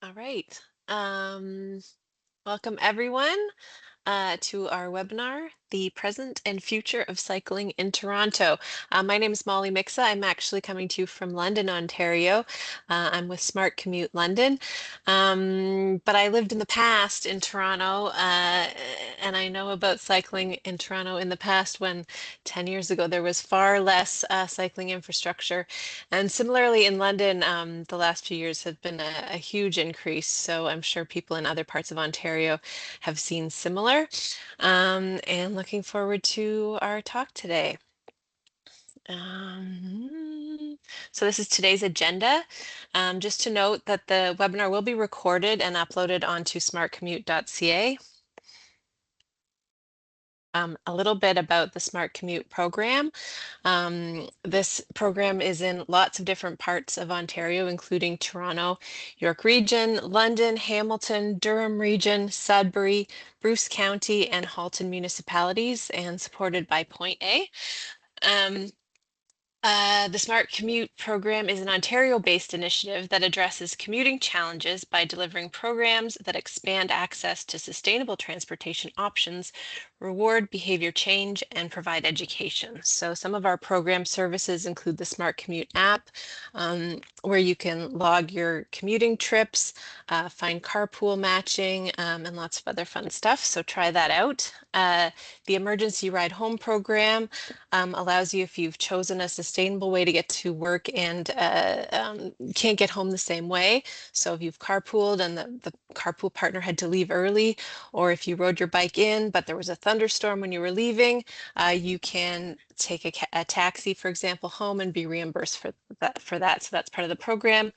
All right. Welcome everyone to our webinar, The Present and Future of Cycling in Toronto. My name is Molly Mixa. I'm actually coming to you from London, Ontario. I'm with Smart Commute London. But I lived in the past in Toronto, and I know about cycling in Toronto in the past when 10 years ago there was far less cycling infrastructure. And similarly in London, the last few years have been a huge increase. So I'm sure people in other parts of Ontario have seen similar. And looking forward to our talk today. So this is today's agenda. Just to note that the webinar will be recorded and uploaded onto smartcommute.ca. A little bit about the Smart Commute program. This program is in lots of different parts of Ontario, including Toronto, York Region, London, Hamilton, Durham Region, Sudbury, Bruce County, and Halton municipalities, and supported by Point A. The Smart Commute program is an Ontario-based initiative that addresses commuting challenges by delivering programs that expand access to sustainable transportation options, reward behavior change, and provide education. So some of our program services include the Smart Commute app, where you can log your commuting trips, find carpool matching, and lots of other fun stuff. So try that out. The Emergency Ride Home program allows you, if you've chosen a sustainable way to get to work and can't get home the same way. So if you've carpooled and the carpool partner had to leave early, or if you rode your bike in, but there was a thunderstorm when you were leaving, you can take a taxi, for example, home and be reimbursed for that. So that's part of the program.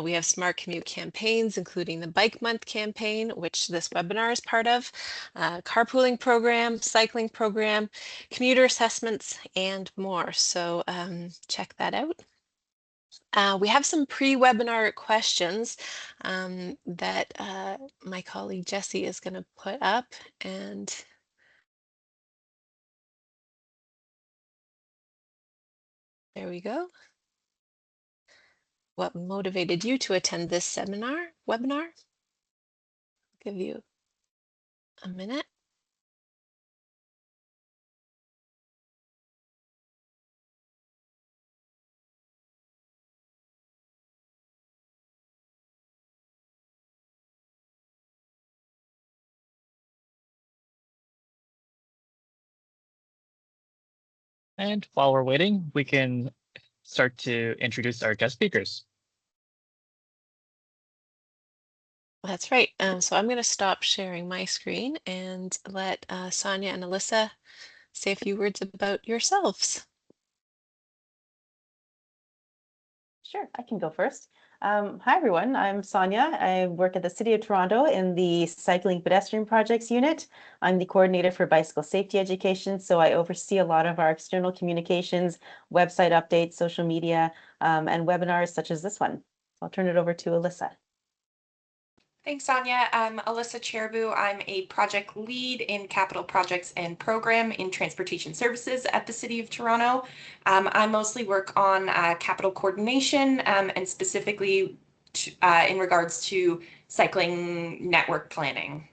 We have Smart Commute campaigns, including the Bike Month campaign, which this webinar is part of, carpooling program, cycling program, commuter assessments, and more. So check that out. We have some pre-webinar questions that my colleague Jessie is going to put up, and there we go. What motivated you to attend this webinar? Give you a minute. And while we're waiting, we can start to introduce our guest speakers. That's right. So I'm going to stop sharing my screen and let Sonia and Alyssa say a few words about yourselves. Sure, I can go first. Hi, everyone. I'm Sonia. I work at the City of Toronto in the Cycling Pedestrian Projects Unit. I'm the coordinator for bicycle safety education, so I oversee a lot of our external communications, website updates, social media, and webinars such as this one. I'll turn it over to Alyssa. Thanks, Sonia. I'm Alyssa Cherbu. I'm a project lead in capital projects and program in transportation services at the City of Toronto. I mostly work on capital coordination and specifically in regards to cycling network planning.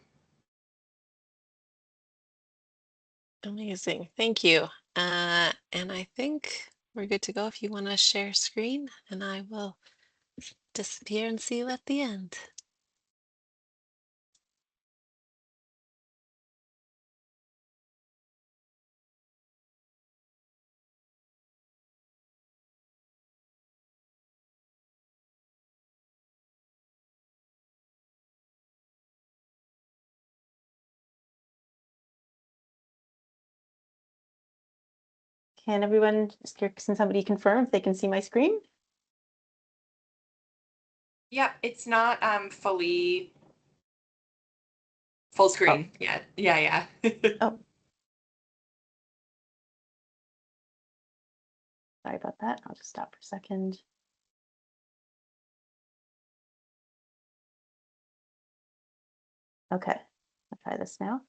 Amazing. Thank you. And I think we're good to go if you want to share screen, and I will disappear and see you at the end. Can everyone, can somebody confirm if they can see my screen? Yep, it's not fully full screen yet. Yeah. Oh. Sorry about that. I'll just stop for a second. Okay, I'll try this now.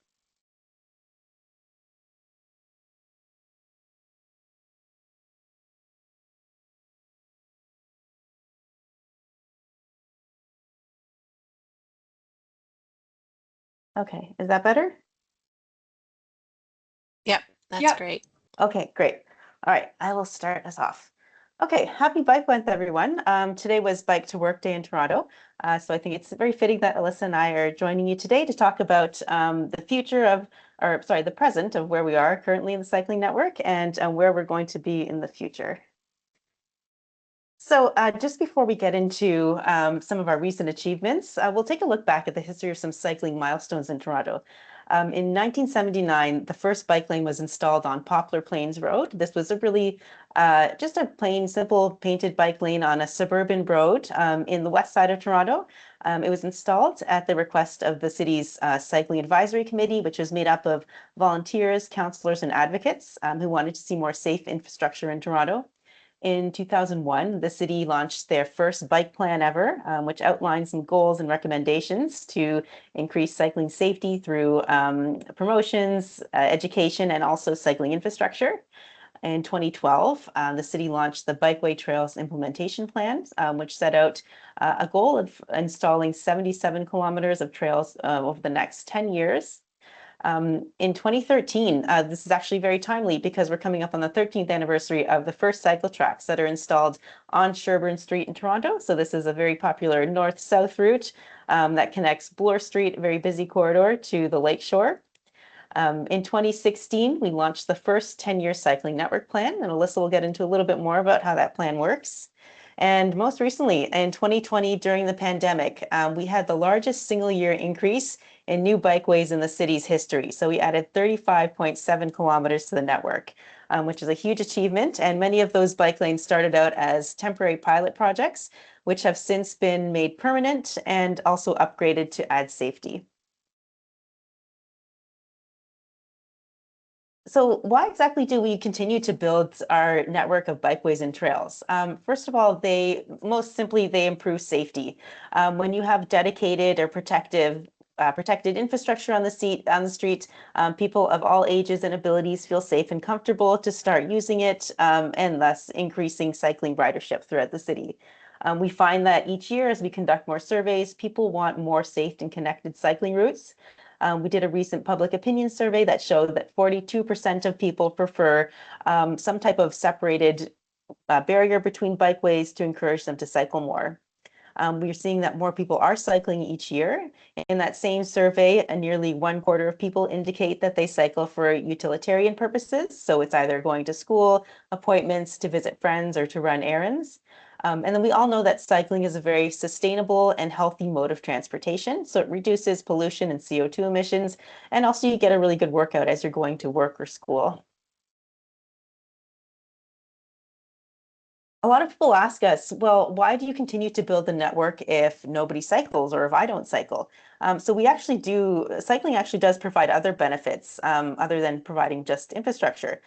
Okay, is that better? Yep, that's Yep. great. Okay, great. All right, I will start us off. Okay, happy Bike Month, everyone. Today was Bike to Work Day in Toronto. So I think it's very fitting that Alyssa and I are joining you today to talk about the future of, or sorry, the present of where we are currently in the cycling network and where we're going to be in the future. So just before we get into some of our recent achievements, we'll take a look back at the history of some cycling milestones in Toronto. In 1979, the first bike lane was installed on Poplar Plains Road. This was a really just a plain, simple painted bike lane on a suburban road in the west side of Toronto. It was installed at the request of the city's Cycling Advisory Committee, which was made up of volunteers, councillors, and advocates who wanted to see more safe infrastructure in Toronto. In 2001, the city launched their first bike plan ever, which outlined some goals and recommendations to increase cycling safety through promotions, education, and also cycling infrastructure. In 2012, the city launched the Bikeway Trails Implementation Plan, which set out a goal of installing 77 kilometers of trails over the next 10 years. In 2013, this is actually very timely because we're coming up on the 13th anniversary of the first cycle tracks that are installed on Sherbourne Street in Toronto. So this is a very popular north-south route that connects Bloor Street, a very busy corridor, to the lakeshore. In 2016, we launched the first 10-year cycling network plan, and Alyssa will get into a little bit more about how that plan works. And most recently, in 2020, during the pandemic, we had the largest single-year increase in new bikeways in the city's history. So we added 35.7 kilometers to the network, which is a huge achievement. And many of those bike lanes started out as temporary pilot projects, which have since been made permanent and also upgraded to add safety. So why exactly do we continue to build our network of bikeways and trails? First of all, most simply, they improve safety. When you have dedicated or protected infrastructure on the street, people of all ages and abilities feel safe and comfortable to start using it, and thus increasing cycling ridership throughout the city. We find that each year, as we conduct more surveys, people want more safe and connected cycling routes. We did a recent public opinion survey that showed that 42% of people prefer some type of separated barrier between bikeways to encourage them to cycle more. We're seeing that more people are cycling each year. In that same survey, nearly 1/4 of people indicate that they cycle for utilitarian purposes. So it's either going to school, appointments, to visit friends, or to run errands. And then we all know that cycling is a very sustainable and healthy mode of transportation. So it reduces pollution and CO2 emissions. And also you get a really good workout as you're going to work or school. A lot of people ask us, well, why do you continue to build the network if nobody cycles or if I don't cycle? So cycling actually does provide other benefits other than providing just infrastructure.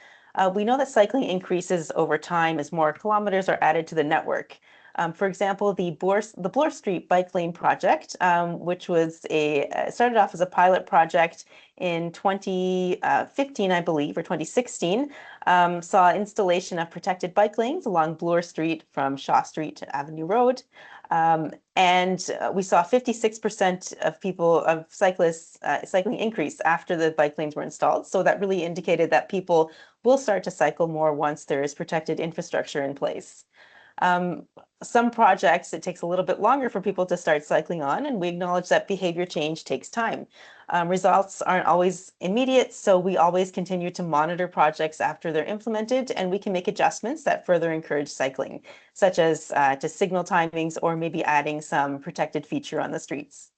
We know that cycling increases over time as more kilometers are added to the network. For example, the Bloor Street Bike Lane project, which was started off as a pilot project in 2015, I believe, or 2016, saw installation of protected bike lanes along Bloor Street from Shaw Street to Avenue Road. And we saw 56% of cyclists cycling increase after the bike lanes were installed. So that really indicated that people will start to cycle more once there is protected infrastructure in place. Some projects, it takes a little bit longer for people to start cycling on, and we acknowledge that behavior change takes time. Results aren't always immediate, so we always continue to monitor projects after they're implemented, and we can make adjustments that further encourage cycling, such as to signal timings or maybe adding some protected feature on the streets.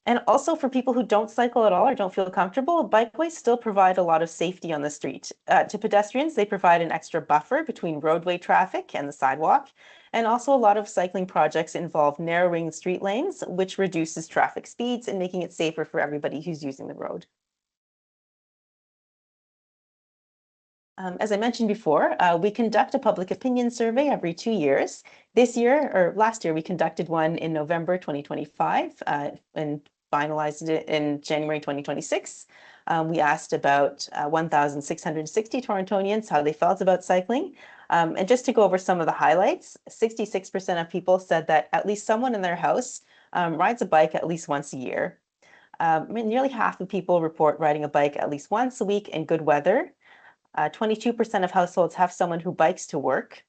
And also for people who don't cycle at all or don't feel comfortable, bikeways still provide a lot of safety on the street. To pedestrians, they provide an extra buffer between roadway traffic and the sidewalk. And also a lot of cycling projects involve narrowing street lanes, which reduces traffic speeds and making it safer for everybody who's using the road. As I mentioned before, we conduct a public opinion survey every 2 years. Last year, we conducted one in November 2025 and finalized it in January 2026. We asked about 1,660 Torontonians how they felt about cycling. And just to go over some of the highlights, 66% of people said that at least someone in their house rides a bike at least once a year. Nearly half of people report riding a bike at least once a week in good weather. 22% of households have someone who bikes to work.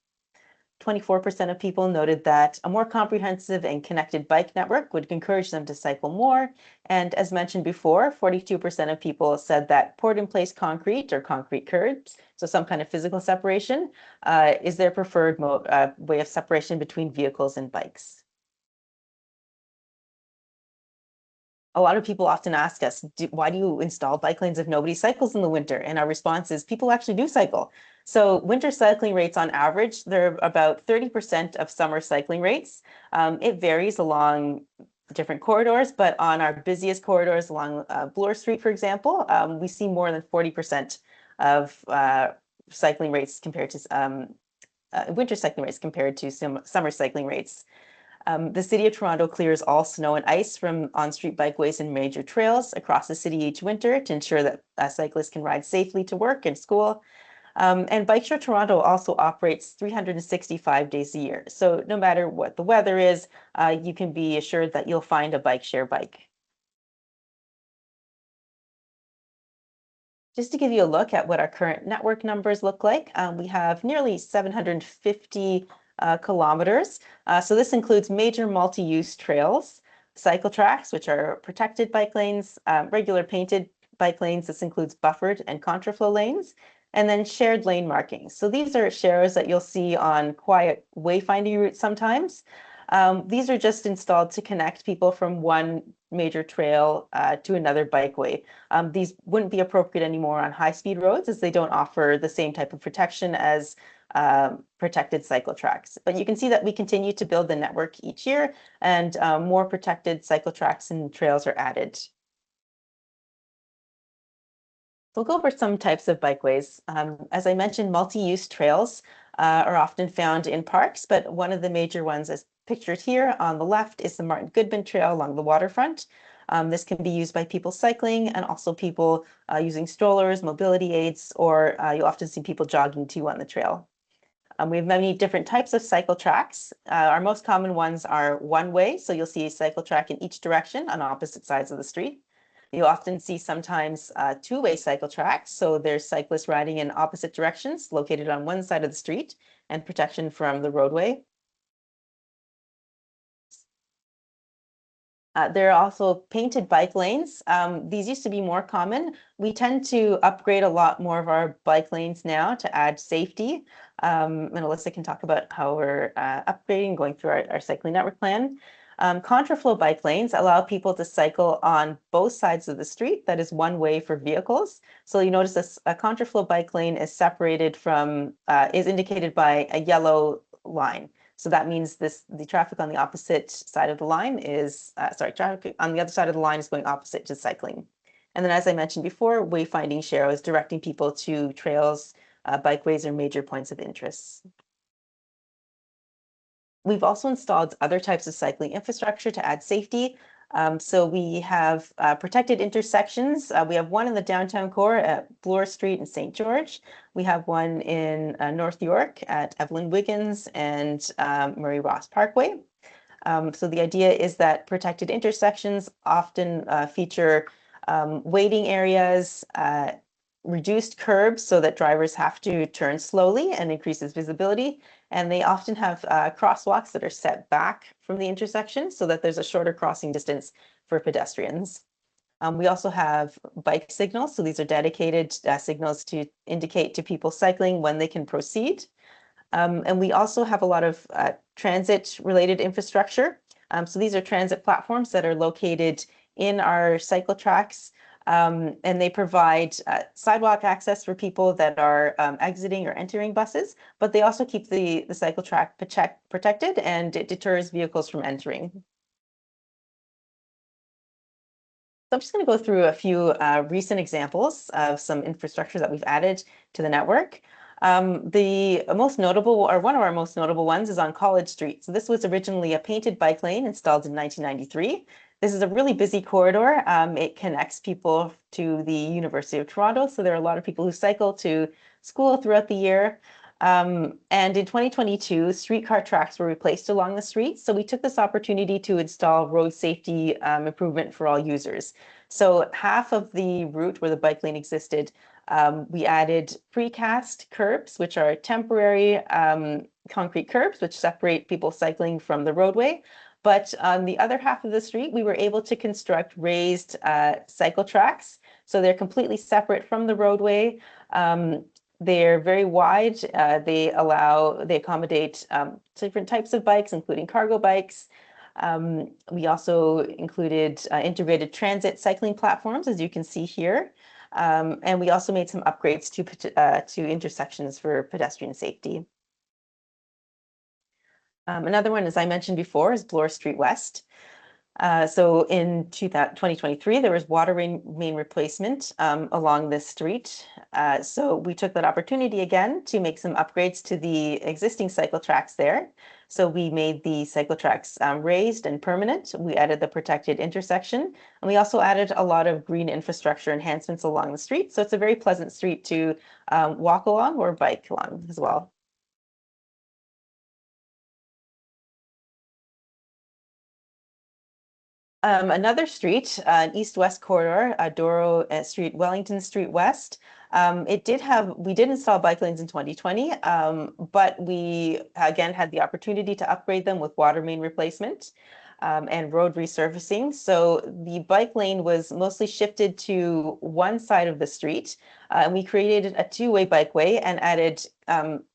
24% of people noted that a more comprehensive and connected bike network would encourage them to cycle more. And as mentioned before, 42% of people said that poured-in-place concrete or concrete curbs, so some kind of physical separation, is their preferred way of separation between vehicles and bikes. A lot of people often ask us, why do you install bike lanes if nobody cycles in the winter? And our response is people actually do cycle. So winter cycling rates on average, they're about 30% of summer cycling rates. It varies along different corridors, but on our busiest corridors along Bloor Street, for example, we see more than 40% of cycling rates compared to winter cycling rates compared to summer cycling rates. The City of Toronto clears all snow and ice from on-street bikeways and major trails across the city each winter to ensure that cyclists can ride safely to work and school. And Bike Share Toronto also operates 365 days a year. So no matter what the weather is, you can be assured that you'll find a bike share bike. Just to give you a look at what our current network numbers look like, we have nearly 750 kilometers. So this includes major multi-use trails, cycle tracks, which are protected bike lanes, regular painted bike lanes. This includes buffered and contraflow lanes, and then shared lane markings. So these are shares that you'll see on quiet wayfinding routes sometimes. These are just installed to connect people from one major trail to another bikeway. These wouldn't be appropriate anymore on high-speed roads as they don't offer the same type of protection as protected cycle tracks. But you can see that we continue to build the network each year, and more protected cycle tracks and trails are added. We'll go over some types of bikeways. As I mentioned, multi-use trails are often found in parks, but one of the major ones is pictured here on the left is the Martin Goodman Trail along the waterfront. This can be used by people cycling and also people using strollers, mobility aids, or you'll often see people jogging too on the trail. We have many different types of cycle tracks. Our most common ones are one-way, so you'll see a cycle track in each direction on opposite sides of the street. You often see sometimes two-way cycle tracks, so there's cyclists riding in opposite directions located on one side of the street and protection from the roadway. There are also painted bike lanes. These used to be more common. We tend to upgrade a lot more of our bike lanes now to add safety. And Alyssa can talk about how we're upgrading, going through our cycling network plan. Contraflow bike lanes allow people to cycle on both sides of the street. That is one way for vehicles. So you notice this, a contraflow bike lane is separated from, is indicated by a yellow line. So that means the traffic on the opposite side of the line is, traffic on the other side of the line is going opposite to cycling. And then as I mentioned before, wayfinding share is directing people to trails, bikeways, or major points of interest. We've also installed other types of cycling infrastructure to add safety. So we have protected intersections. We have one in the downtown core at Bloor Street and St. George. We have one in North York at Evelyn Wiggins and Murray Ross Parkway. So the idea is that protected intersections often feature waiting areas, reduced curbs so that drivers have to turn slowly and increases visibility. And they often have crosswalks that are set back from the intersection so that there's a shorter crossing distance for pedestrians. We also have bike signals. So these are dedicated signals to indicate to people cycling when they can proceed. And we also have a lot of transit-related infrastructure. So these are transit platforms that are located in our cycle tracks. And they provide sidewalk access for people that are exiting or entering buses, but they also keep the cycle track protected, and it deters vehicles from entering. So I'm just going to go through a few recent examples of some infrastructure that we've added to the network. The most notable, or one of our most notable ones, is on College Street. So this was originally a painted bike lane installed in 1993. This is a really busy corridor. It connects people to the University of Toronto. So there are a lot of people who cycle to school throughout the year. And in 2022, streetcar tracks were replaced along the street. So we took this opportunity to install road safety improvement for all users. So half of the route where the bike lane existed, we added precast curbs, which are temporary concrete curbs, which separate people cycling from the roadway. But on the other half of the street, we were able to construct raised cycle tracks. So they're completely separate from the roadway. They're very wide. They accommodate different types of bikes, including cargo bikes. We also included integrated transit cycling platforms, as you can see here. And we also made some upgrades to intersections for pedestrian safety. Another one, as I mentioned before, is Bloor Street West. So in 2023, there was water main replacement along this street. So we took that opportunity again to make some upgrades to the existing cycle tracks there. So we made the cycle tracks raised and permanent. We added the protected intersection, and we also added a lot of green infrastructure enhancements along the street. So it's a very pleasant street to walk along or bike along as well. Another street, an east-west corridor, Doro Street, Wellington Street West. We did install bike lanes in 2020, but we again had the opportunity to upgrade them with water main replacement and road resurfacing. So the bike lane was mostly shifted to one side of the street. We created a two-way bikeway and added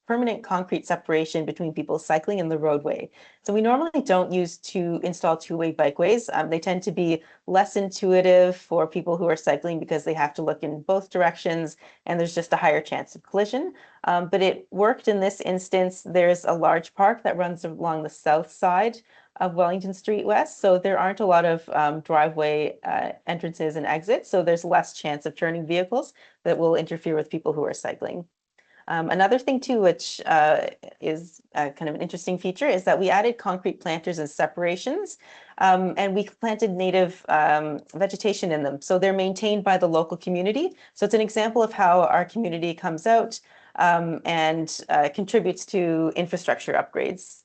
permanent concrete separation between people cycling and the roadway. So we normally don't install two-way bikeways. They tend to be less intuitive for people who are cycling because they have to look in both directions and there's just a higher chance of collision. But it worked in this instance. There's a large park that runs along the south side of Wellington Street West. So there aren't a lot of driveway entrances and exits. So there's less chance of turning vehicles that will interfere with people who are cycling. Another thing too, which is kind of an interesting feature, is that we added concrete planters and separations, and we planted native vegetation in them. So they're maintained by the local community. So it's an example of how our community comes out and contributes to infrastructure upgrades.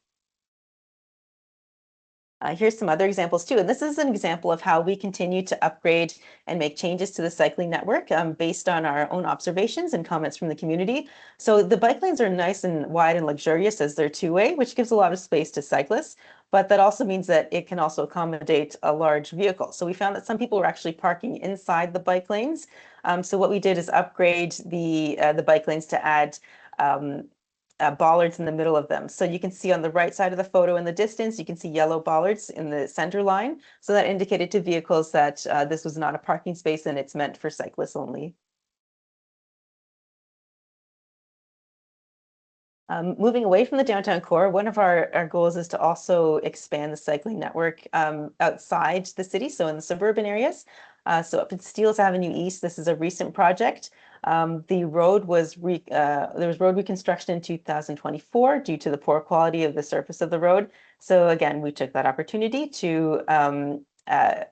Here's some other examples too. And this is an example of how we continue to upgrade and make changes to the cycling network based on our own observations and comments from the community. So the bike lanes are nice and wide and luxurious as they're two-way, which gives a lot of space to cyclists. But that also means that it can also accommodate a large vehicle. So we found that some people were actually parking inside the bike lanes. So what we did is upgrade the bike lanes to add bollards in the middle of them. So you can see on the right side of the photo in the distance, you can see yellow bollards in the center line. So that indicated to vehicles that this was not a parking space and it's meant for cyclists only. Moving away from the downtown core, one of our goals is to also expand the cycling network outside the city, so in the suburban areas. So up at Steeles Avenue East, this is a recent project. There was road reconstruction in 2024 due to the poor quality of the surface of the road. So again, we took that opportunity to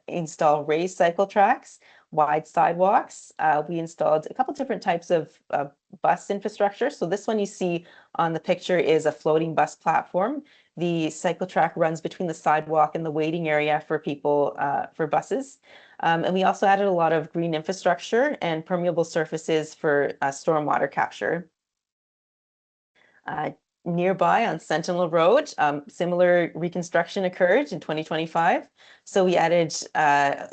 install raised cycle tracks, wide sidewalks. We installed a couple different types of bus infrastructure. So this one you see on the picture is a floating bus platform. The cycle track runs between the sidewalk and the waiting area for people, for buses. And we also added a lot of green infrastructure and permeable surfaces for stormwater capture. Nearby on Sentinel Road, similar reconstruction occurred in 2025. So we added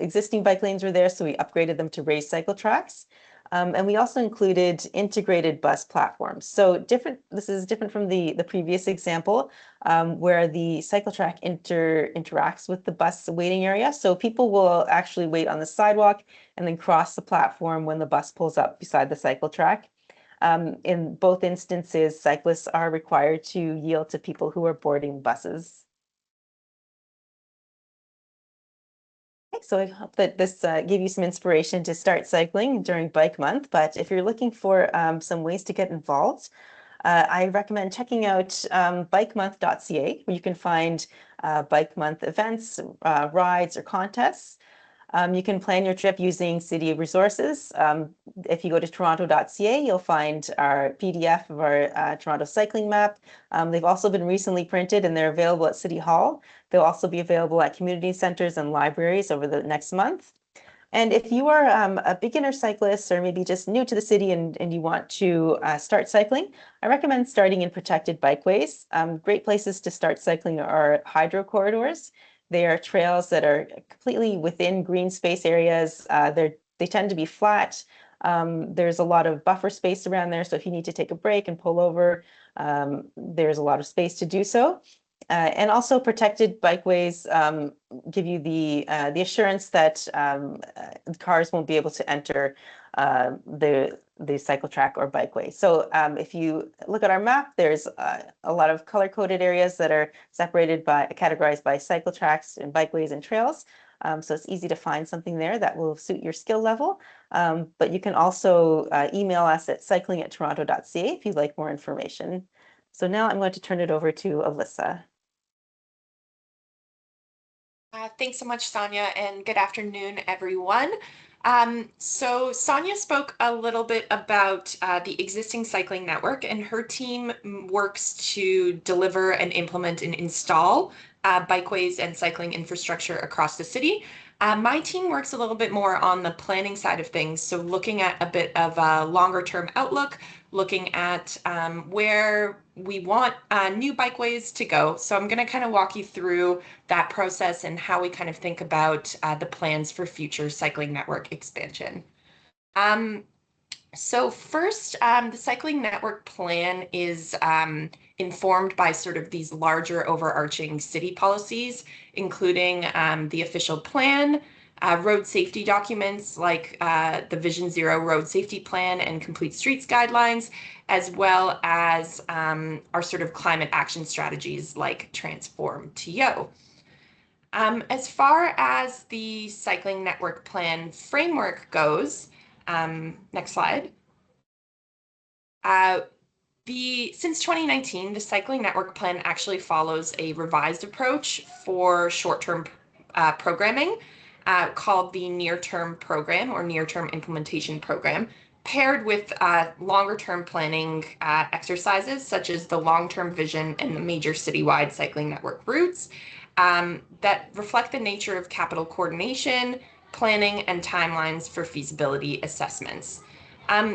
existing bike lanes were there, so we upgraded them to raised cycle tracks. And we also included integrated bus platforms. So this is different from the previous example where the cycle track interacts with the bus waiting area. So people will actually wait on the sidewalk and then cross the platform when the bus pulls up beside the cycle track. In both instances, cyclists are required to yield to people who are boarding buses. So I hope that this gave you some inspiration to start cycling during Bike Month. But if you're looking for some ways to get involved, I recommend checking out bikemonth.ca, where you can find Bike Month events, rides, or contests. You can plan your trip using city resources. If you go to toronto.ca, you'll find our PDF of our Toronto cycling map. They've also been recently printed and they're available at City Hall. They'll also be available at community centers and libraries over the next month. And if you are a beginner cyclist or maybe just new to the city and you want to start cycling, I recommend starting in protected bikeways. Great places to start cycling are hydro corridors. They are trails that are completely within green space areas. They tend to be flat. There's a lot of buffer space around there. So if you need to take a break and pull over, there's a lot of space to do so. And also protected bikeways give you the assurance that cars won't be able to enter the cycle track or bikeway. So if you look at our map, there's a lot of color-coded areas that are separated by categorized by cycle tracks and bikeways and trails. So it's easy to find something there that will suit your skill level. But you can also email us at cycling@toronto.ca if you'd like more information. So now I'm going to turn it over to Alyssa. Thanks so much, Sonia, and good afternoon, everyone. So Sonia spoke a little bit about the existing cycling network, and her team works to deliver and implement and install bikeways and cycling infrastructure across the city. My team works a little bit more on the planning side of things, so looking at a bit of a longer term outlook, looking at where we want new bikeways to go. So I'm going to kind of walk you through that process and how we kind of think about the plans for future cycling network expansion. So first, the cycling network plan is informed by sort of these larger overarching city policies, including the official plan, road safety documents like the Vision Zero Road Safety Plan and Complete Streets Guidelines, as well as our sort of climate action strategies like Transform TO. As far as the cycling network plan framework goes, next slide. Since 2019, the cycling network plan actually follows a revised approach for short-term programming called the near-term program or near-term implementation program, paired with longer-term planning exercises such as the long-term vision and the major citywide cycling network routes that reflect the nature of capital coordination, planning, and timelines for feasibility assessments.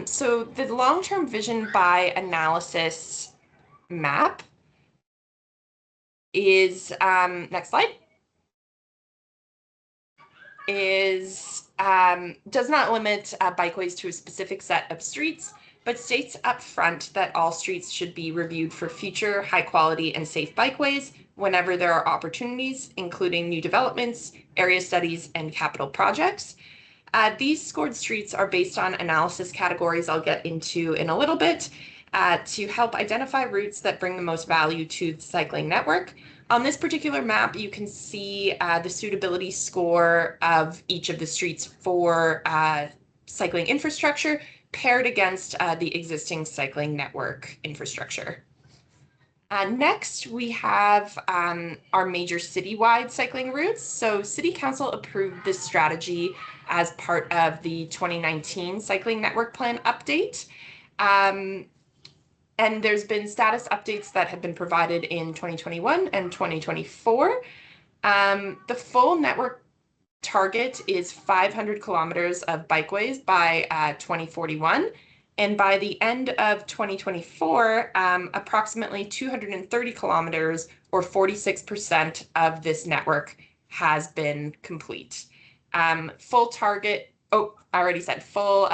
So the long-term vision by analysis map is, next slide, does not limit bikeways to a specific set of streets, but states up front that all streets should be reviewed for future high quality and safe bikeways whenever there are opportunities, including new developments, area studies, and capital projects. These scored streets are based on analysis categories I'll get into in a little bit to help identify routes that bring the most value to the cycling network. On this particular map, you can see the suitability score of each of the streets for cycling infrastructure paired against the existing cycling network infrastructure. Next, we have our major citywide cycling routes. So City Council approved this strategy as part of the 2019 Cycling Network Plan update. And there's been status updates that have been provided in 2021 and 2024. The full network target is 500 kilometers of bikeways by 2041. And by the end of 2024, approximately 230 kilometers or 46% of this network has been complete. Full target, oh, I already said full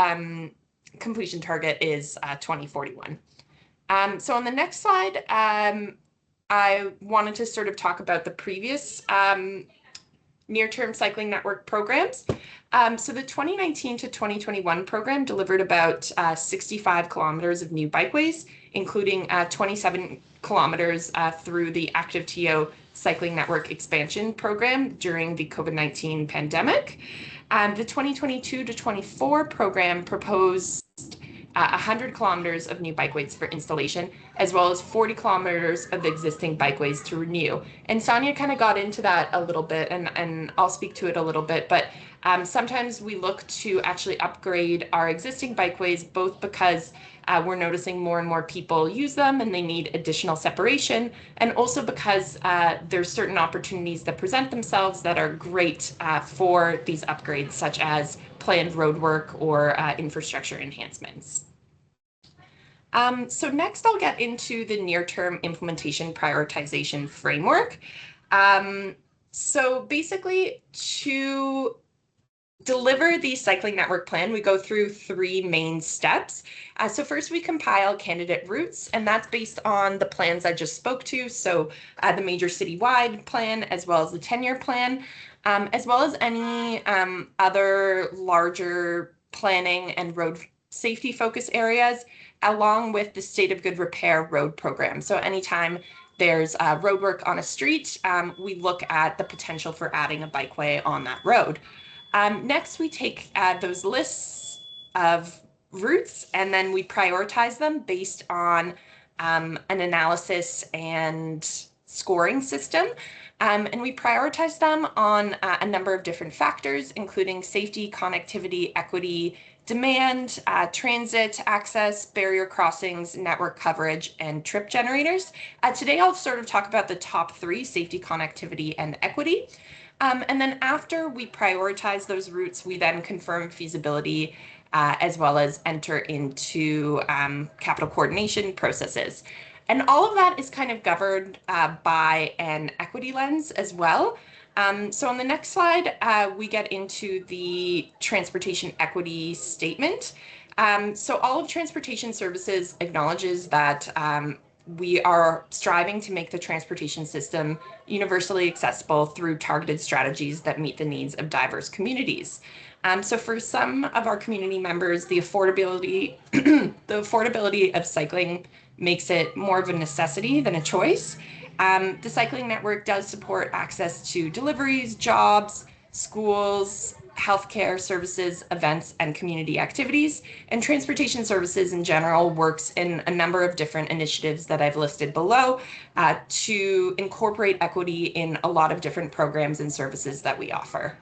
completion target is 2041. So on the next slide, I wanted to sort of talk about the previous near-term cycling network programs. So the 2019 to 2021 program delivered about 65 kilometers of new bikeways, including 27 kilometers through the Active TO Cycling Network Expansion Program during the COVID-19 pandemic. The 2022 to 24 program proposed 100 kilometers of new bikeways for installation, as well as 40 kilometers of existing bikeways to renew. And Sonia kind of got into that a little bit, and I'll speak to it a little bit, but Sometimes we look to actually upgrade our existing bikeways, both because we're noticing more and more people use them and they need additional separation, and also because there's certain opportunities that present themselves that are great for these upgrades, such as planned roadwork or infrastructure enhancements. So next I'll get into the near-term implementation prioritization framework. So basically, to deliver the cycling network plan, we go through 3 main steps. So first we compile candidate routes, and that's based on the plans I just spoke to. So the major citywide plan, as well as the 10-year plan, as well as any other larger planning and road safety focus areas, along with the state of good repair road program. So anytime there's road work on a street, we look at the potential for adding a bikeway on that road. Next, we take those lists of routes and then we prioritize them based on an analysis and scoring system. And we prioritize them on a number of different factors, including safety, connectivity, equity, demand, transit, access, barrier crossings, network coverage, and trip generators. Today, I'll sort of talk about the top 3, safety, connectivity, and equity. And then after we prioritize those routes, we then confirm feasibility as well as enter into capital coordination processes. And all of that is kind of governed by an equity lens as well. So on the next slide, we get into the transportation equity statement. So all of transportation services acknowledges that we are striving to make the transportation system universally accessible through targeted strategies that meet the needs of diverse communities. So for some of our community members, the affordability of cycling makes it more of a necessity than a choice. The cycling network does support access to deliveries, jobs, schools, healthcare services, events, and community activities. And transportation services in general works in a number of different initiatives that I've listed below to incorporate equity in a lot of different programs and services that we offer.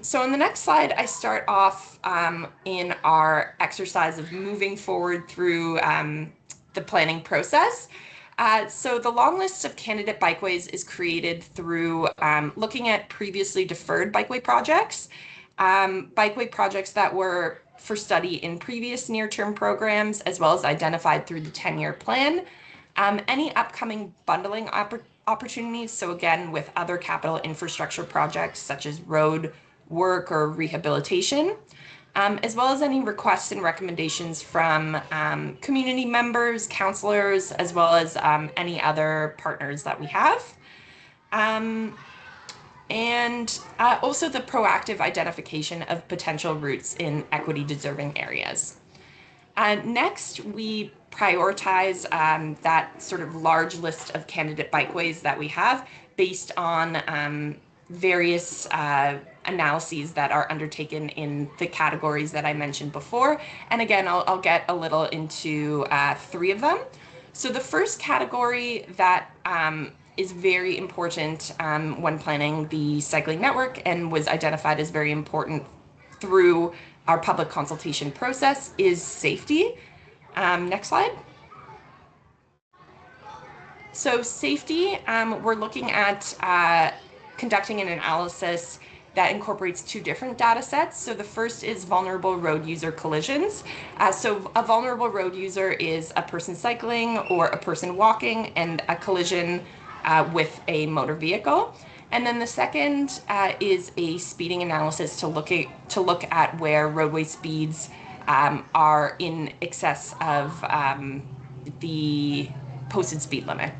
So on the next slide, I start off in our exercise of moving forward through the planning process. So the long list of candidate bikeways is created through looking at previously deferred bikeway projects, bikeway projects that were for study in previous near-term programs, as well as identified through the 10-year plan, any upcoming bundling opportunities, so again, with other capital infrastructure projects such as road work or rehabilitation, as well as any requests and recommendations from community members, counselors, as well as any other partners that we have. And also the proactive identification of potential routes in equity deserving areas. Next, we prioritize that sort of large list of candidate bikeways that we have based on various analyses that are undertaken in the categories that I mentioned before. And again, I'll get a little into 3 of them. So the first category that is very important when planning the cycling network and was identified as very important through our public consultation process is safety. Next slide. So safety, we're looking at conducting an analysis that incorporates 2 different data sets. So the first is vulnerable road user collisions. So a vulnerable road user is a person cycling or a person walking, and a collision with a motor vehicle. And then the second is a speeding analysis to look at where roadway speeds are in excess of the posted speed limit.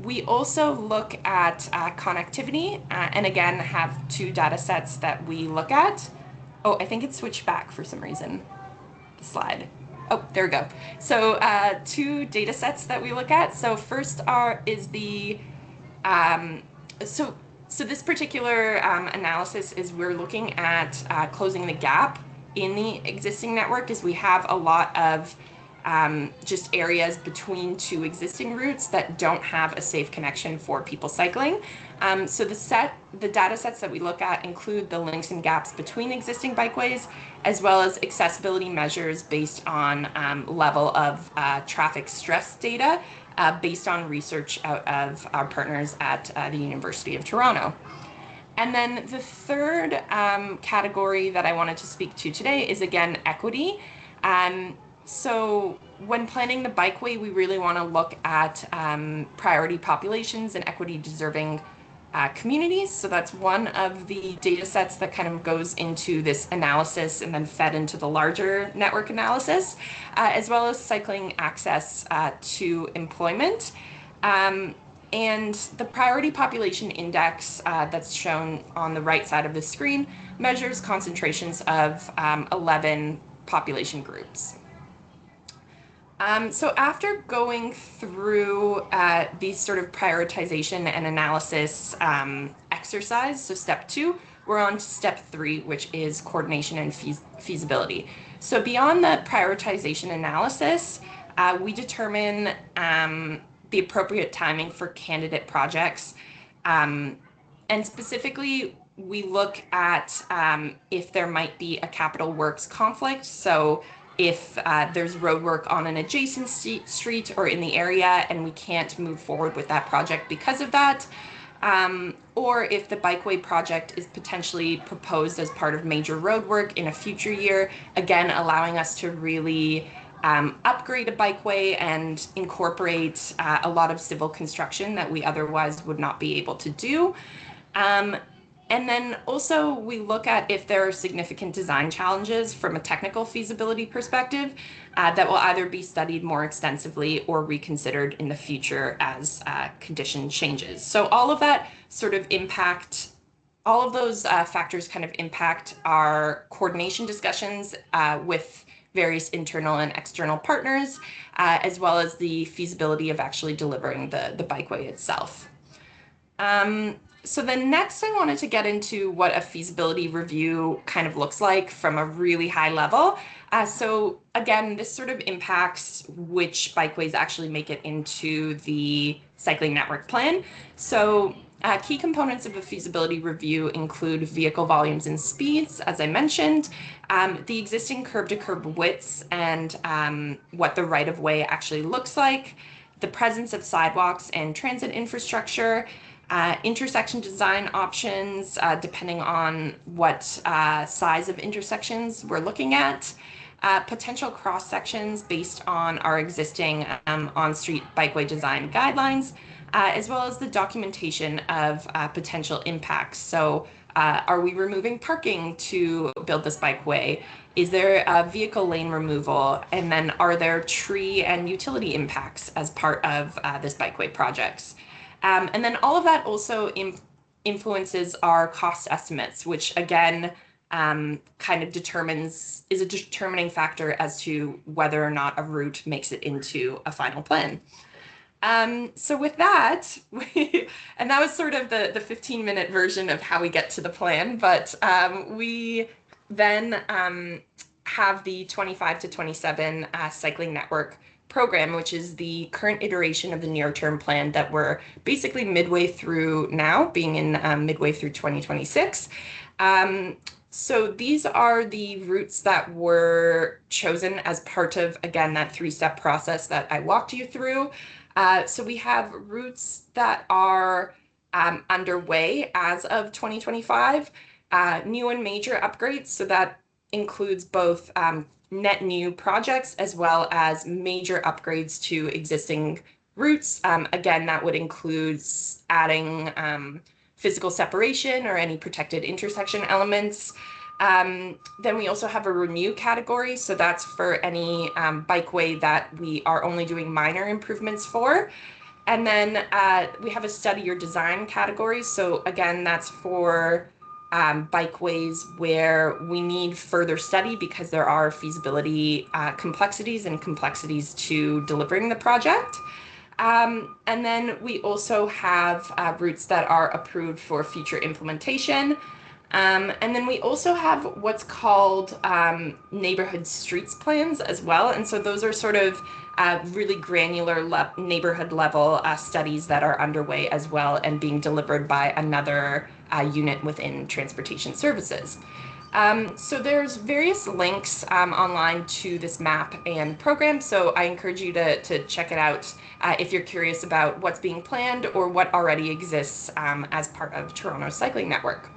We also look at connectivity, and again have 2 data sets that we look at. Oh, I think it switched back for some reason, the slide. Oh, there we go. So 2 data sets that we look at. So first is the so this particular analysis is we're looking at closing the gap in the existing network, as we have a lot of just areas between 2 existing routes that don't have a safe connection for people cycling. So the data sets that we look at include the links and gaps between existing bikeways, as well as accessibility measures based on level of traffic stress data based on research out of our partners at the University of Toronto. And then the third category that I wanted to speak to today is, again, equity. So when planning the bikeway, we really want to look at priority populations and equity deserving communities. So that's one of the data sets that kind of goes into this analysis and then fed into the larger network analysis, as well as cycling access to employment. And the priority population index that's shown on the right side of the screen measures concentrations of 11 population groups. So after going through these sort of prioritization and analysis exercise, so step 2, we're on to step 3, which is coordination and feasibility. So beyond the prioritization analysis, we determine the appropriate timing for candidate projects. And specifically, we look at if there might be a capital works conflict. So if there's roadwork on an adjacent street or in the area and we can't move forward with that project because of that, or if the bikeway project is potentially proposed as part of major roadwork in a future year, again, allowing us to really upgrade a bikeway and incorporate a lot of civil construction that we otherwise would not be able to do. And then also we look at if there are significant design challenges from a technical feasibility perspective that will either be studied more extensively or reconsidered in the future as condition changes. So all of that sort of impact, all of those factors kind of impact our coordination discussions with various internal and external partners, as well as the feasibility of actually delivering the bikeway itself. So then next I wanted to get into what a feasibility review kind of looks like from a really high level. So again, this sort of impacts which bikeways actually make it into the cycling network plan. So key components of a feasibility review include vehicle volumes and speeds, as I mentioned, the existing curb-to-curb widths and what the right-of-way actually looks like, the presence of sidewalks and transit infrastructure, intersection design options, depending on what size of intersections we're looking at, potential cross sections based on our existing on-street bikeway design guidelines, as well as the documentation of potential impacts. So are we removing parking to build this bikeway? Is there a vehicle lane removal? And then are there tree and utility impacts as part of this bikeway projects? And then all of that also influences our cost estimates, which again, kind of is a determining factor as to whether or not a route makes it into a final plan. So with that, and that was sort of the 15-minute version of how we get to the plan, but we then have the 25 to 27 cycling network program, which is the current iteration of the near-term plan that we're basically midway through now, being in midway through 2026. So these are the routes that were chosen as part of, again, that 3-step process that I walked you through. So we have routes that are underway as of 2025, new and major upgrades. So that includes both net new projects as well as major upgrades to existing routes. Again, that would include adding physical separation or any protected intersection elements. Then we also have a renew category. So that's for any bikeway that we are only doing minor improvements for. And then we have a study or design category. So again, that's for bikeways where we need further study because there are feasibility complexities to delivering the project. And then we also have routes that are approved for future implementation. And then we also have what's called neighborhood streets plans as well. And so those are sort of really granular neighborhood level studies that are underway as well and being delivered by another unit within transportation services. So there's various links online to this map and program, so I encourage you to check it out if you're curious about what's being planned or what already exists as part of Toronto's cycling network.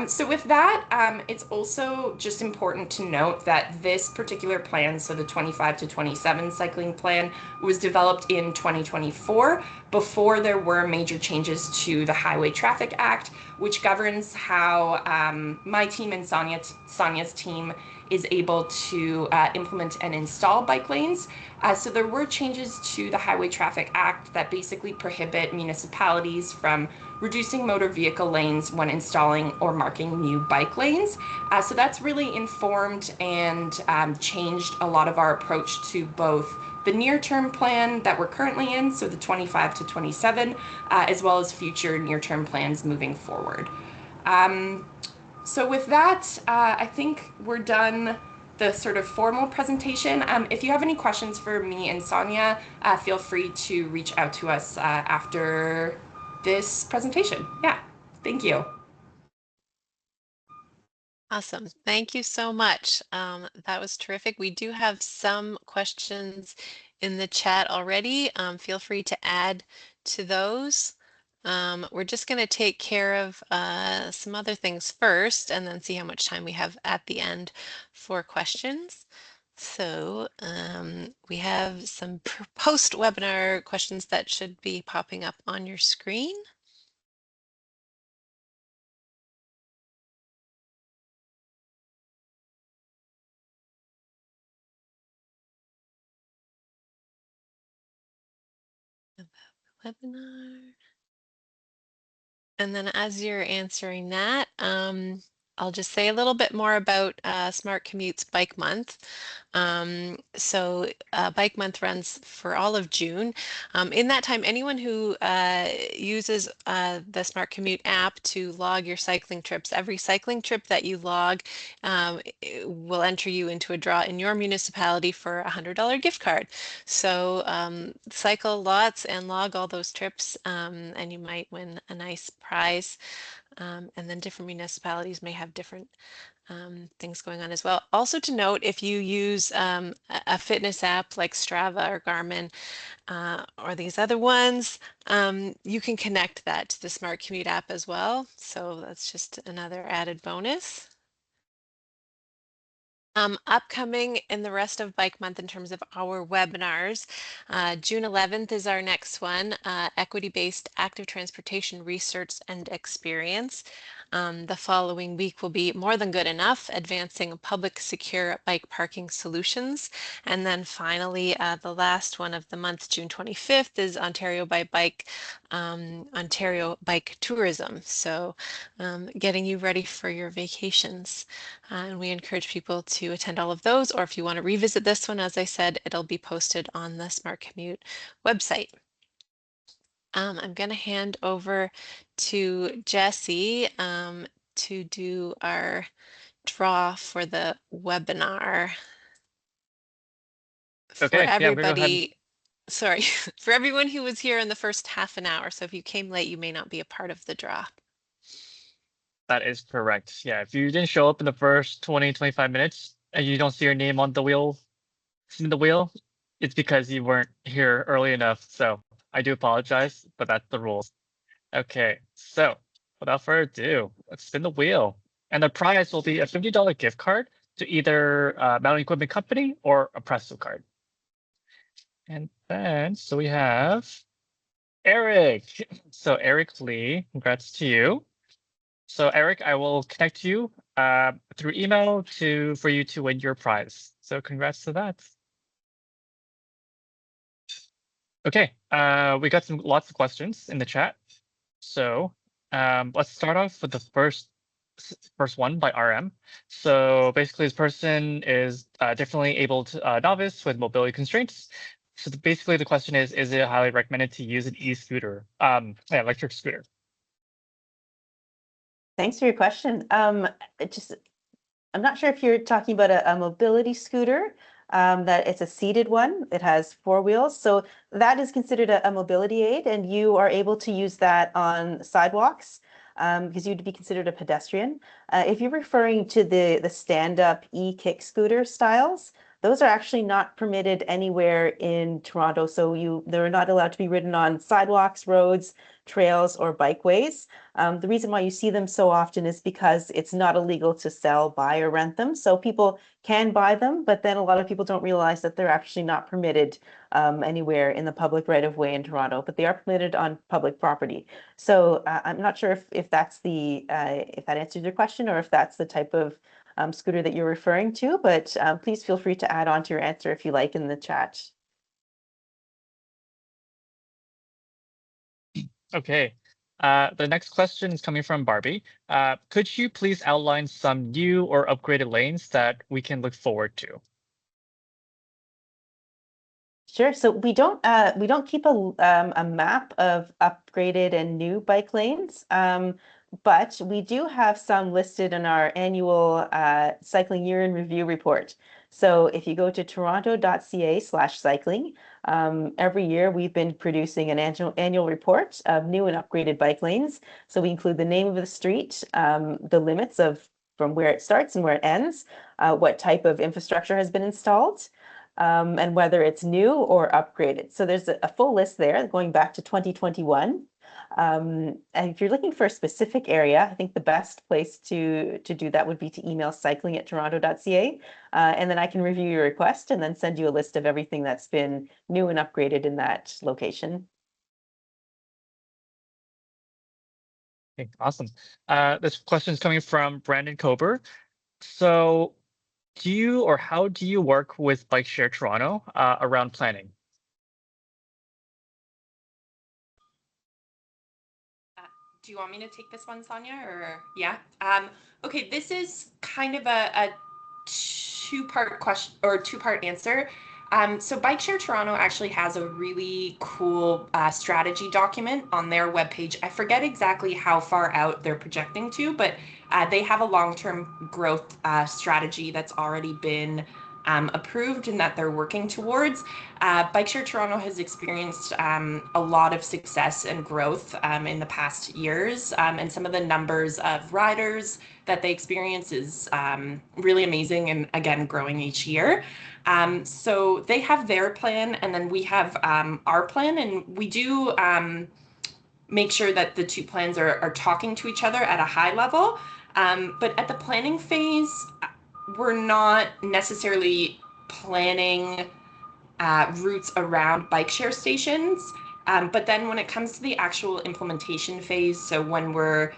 So with that, it's also just important to note that this particular plan, so the 25 to 27 cycling plan, was developed in 2024 before there were major changes to the Highway Traffic Act, which governs how my team and Sonia's team is able to implement and install bike lanes. So there were changes to the Highway Traffic Act that basically prohibit municipalities from reducing motor vehicle lanes when installing or marking new bike lanes. So that's really informed and changed a lot of our approach to both the near-term plan that we're currently in, so the 25 to 27, as well as future near-term plans moving forward. So with that, I think we're done the sort of formal presentation. If you have any questions for me and Sonia, feel free to reach out to us after this presentation. Yeah, thank you. Awesome. Thank you so much. That was terrific. We do have some questions in the chat already. Feel free to add to those. We're just going to take care of some other things first and then see how much time we have at the end for questions. So we have some post-webinar questions that should be popping up on your screen. Webinar. And then as you're answering that, I'll just say a little bit more about Smart Commute's Bike Month. Bike Month runs for all of June. In that time, anyone who uses the Smart Commute app to log your cycling trips, every cycling trip that you log will enter you into a draw in your municipality for a $100 gift card. So cycle lots and log all those trips and you might win a nice prize. And then different municipalities may have different things going on as well. Also to note, if you use a fitness app like Strava or Garmin or these other ones, you can connect that to the Smart Commute app as well. So that's just another added bonus. Upcoming in the rest of Bike Month in terms of our webinars, June 11th is our next one, Equity-Based Active Transportation Research and Experience. The following week will be More Than Good Enough, Advancing Public Secure Bike Parking Solutions. And then finally, the last one of the month, June 25th, is Ontario by Bike, Ontario Bike Tourism. So getting you ready for your vacations. And we encourage people to attend all of those, or if you want to revisit this one, as I said, it'll be posted on the Smart Commute website. I'm going to hand over to Jesse to do our draw for the webinar. For Okay, yeah, we're gonna go ahead. everybody, sorry, for everyone who was here in the first half an hour. So if you came late, you may not be a part of the draw. That is correct. Yeah, if you didn't show up in the first 20, 25 minutes and you don't see your name on the wheel, it's because you weren't here early enough. So I do apologize, but that's the rules. Okay, so without further ado, let's spin the wheel. And the prize will be a $50 gift card to either Mountain Equipment Company or a Presto card. And then, so we have Eric. So Eric Lee, congrats to you. So Eric, I will connect you through email for you to win your prize. So congrats to that. Okay, we got lots of questions in the chat. So let's start off with the first one by RM. So basically, this person is definitely able to novice with mobility constraints. So basically, the question is it highly recommended to use an e-scooter, electric scooter? Thanks for your question. I'm not sure if you're talking about a mobility scooter, that it's a seated one. It has 4 wheels. So that is considered a mobility aid, and you are able to use that on sidewalks because you'd be considered a pedestrian. If you're referring to the stand-up e-kick scooter styles, those are actually not permitted anywhere in Toronto. So they're not allowed to be ridden on sidewalks, roads, trails, or bikeways. The reason why you see them so often is because it's not illegal to sell, buy, or rent them. So people can buy them, but then a lot of people don't realize that they're actually not permitted anywhere in the public right of way in Toronto, but they are permitted on public property. So I'm not sure if that's if that answers your question or if that's the type of scooter that you're referring to, but please feel free to add on to your answer if you like in the chat. Okay. The next question is coming from Barbie. Could you please outline some new or upgraded lanes that we can look forward to? Sure. So we don't keep a map of upgraded and new bike lanes, but we do have some listed in our annual cycling year in review report. So if you go to toronto.ca/cycling, every year we've been producing an annual report of new and upgraded bike lanes. So we include the name of the street, the limits of from where it starts and where it ends, what type of infrastructure has been installed, and whether it's new or upgraded. So there's a full list there going back to 2021. And if you're looking for a specific area, I think the best place to do that would be to email cycling@toronto.ca. And then I can review your request and then send you a list of everything that's been new and upgraded in that location. Okay, awesome. This question is coming from Brandon Kober. So how do you work with Bike Share Toronto around planning? Do you want me to take this one, Sonia, or yeah? Okay, this is kind of a two-part question or two-part answer. So Bikeshare Toronto actually has a really cool strategy document on their webpage. I forget exactly how far out they're projecting to, but they have a long-term growth strategy that's already been approved and that they're working towards. Bikeshare Toronto has experienced a lot of success and growth in the past years, and some of the numbers of riders that they experience is really amazing and again growing each year. So they have their plan and then we have our plan, and we do make sure that the two plans are talking to each other at a high level. But at the planning phase, we're not necessarily planning routes around bike share stations. But then when it comes to the actual implementation phase, so when we're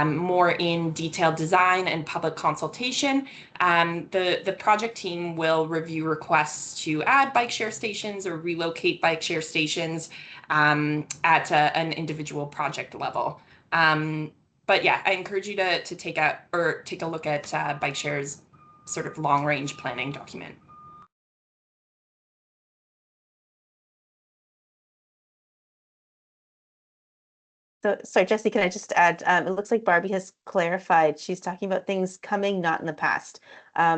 more in detailed design and public consultation, the project team will review requests to add bike share stations or relocate bike share stations at an individual project level. But yeah, I encourage you to take a look at Bike Share's sort of long range planning document. So, sorry, Jesse, can I just add, it looks like Barbie has clarified. She's talking about things coming, not in the past.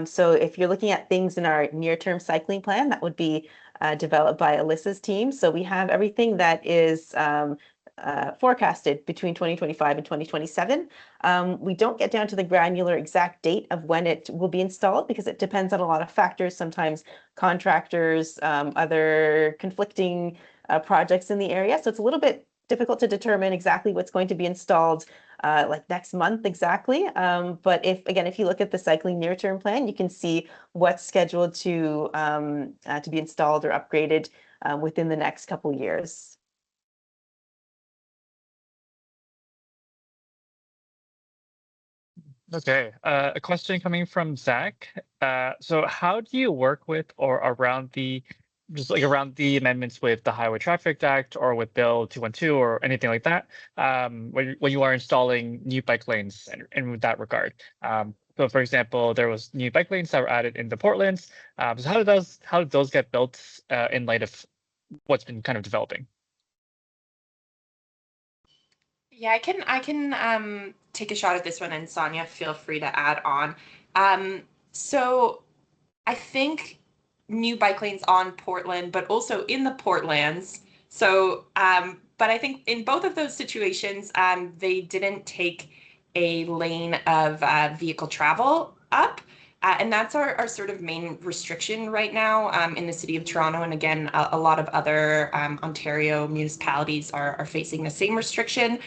So if you're looking at things in our near-term cycling plan, that would be developed by Alyssa's team. So we have everything that is forecasted between 2025 and 2027. We don't get down to the granular exact date of when it will be installed because it depends on a lot of factors, sometimes contractors, other conflicting projects in the area. So it's a little bit difficult to determine exactly what's going to be installed like next month exactly. But if you look at the cycling near-term plan, you can see what's scheduled to be installed or upgraded within the next couple years. Okay, a question coming from Zach. So how do you work with or around the amendments with the Highway Traffic Act or with Bill 212 or anything like that when you are installing new bike lanes in that regard? So for example, there was new bike lanes that were added in the Portlands. So how did those get built in light of what's been kind of developing? Yeah, I can take a shot at this one, and Sonia, feel free to add on. So I think new bike lanes on Portland, but also in the Portlands. So, but I think in both of those situations, they didn't take a lane of vehicle travel up. And that's our sort of main restriction right now in the city of Toronto. And again, a lot of other Ontario municipalities are facing the same restriction.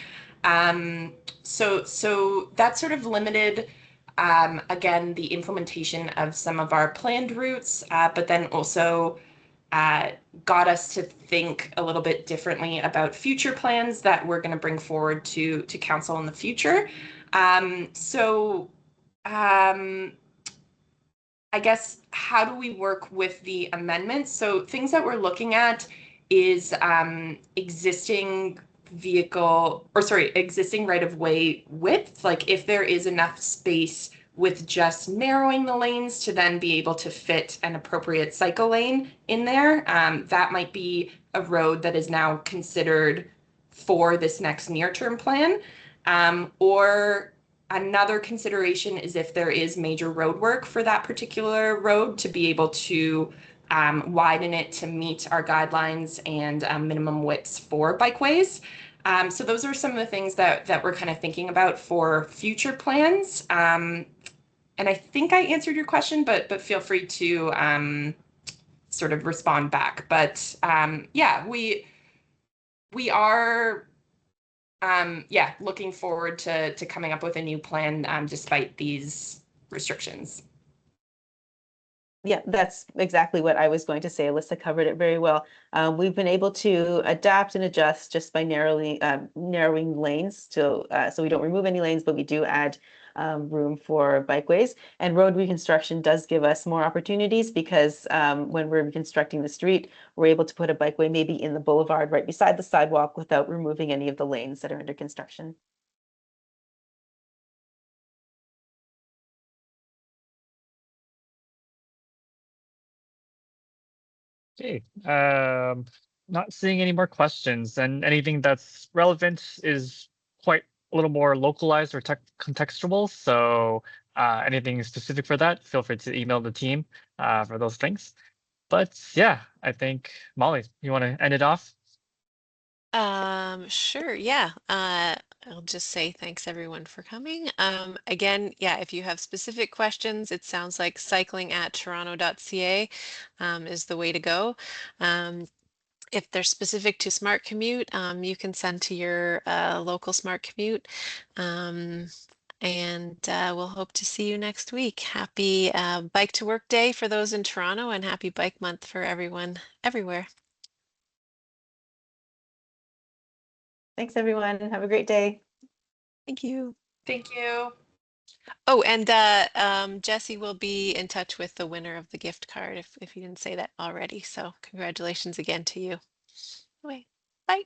So that's sort of limited again, the implementation of some of our planned routes, but then also uh, got us to think a little bit differently about future plans that we're going to bring forward to council in the future. So I guess how do we work with the amendments? So things that we're looking at is existing existing right of way width. Like if there is enough space with just narrowing the lanes to then be able to fit an appropriate cycle lane in there, that might be a road that is now considered for this next near-term plan. Or another consideration is if there is major road work for that particular road to be able to widen it to meet our guidelines and minimum widths for bikeways. So those are some of the things that we're kind of thinking about for future plans. And I think I answered your question, but feel free to sort of respond back. But yeah, we are yeah, looking forward to coming up with a new plan despite these restrictions. Yeah, that's exactly what I was going to say. Alyssa covered it very well. We've been able to adapt and adjust just by narrowing lanes so we don't remove any lanes, but we do add room for bikeways. And road reconstruction does give us more opportunities because when we're reconstructing the street, we're able to put a bikeway maybe in the boulevard right beside the sidewalk without removing any of the lanes that are under construction. Okay. Not seeing any more questions, and anything that's relevant is quite a little more localized or contextual. So anything specific for that, feel free to email the team for those things. But yeah, I think Molly, you want to end it off? Sure, yeah. I'll just say thanks everyone for coming. Again, yeah, if you have specific questions, it sounds like cycling@toronto.ca is the way to go. If they're specific to Smart Commute, you can send to your local Smart Commute. And we'll hope to see you next week. Happy Bike to Work Day for those in Toronto and happy Bike Month for everyone everywhere. Thanks, everyone. Have a great day. Thank you. Thank you. Oh, and Jesse will be in touch with the winner of the gift card if you didn't say that already. So congratulations again to you. Anyway, bye.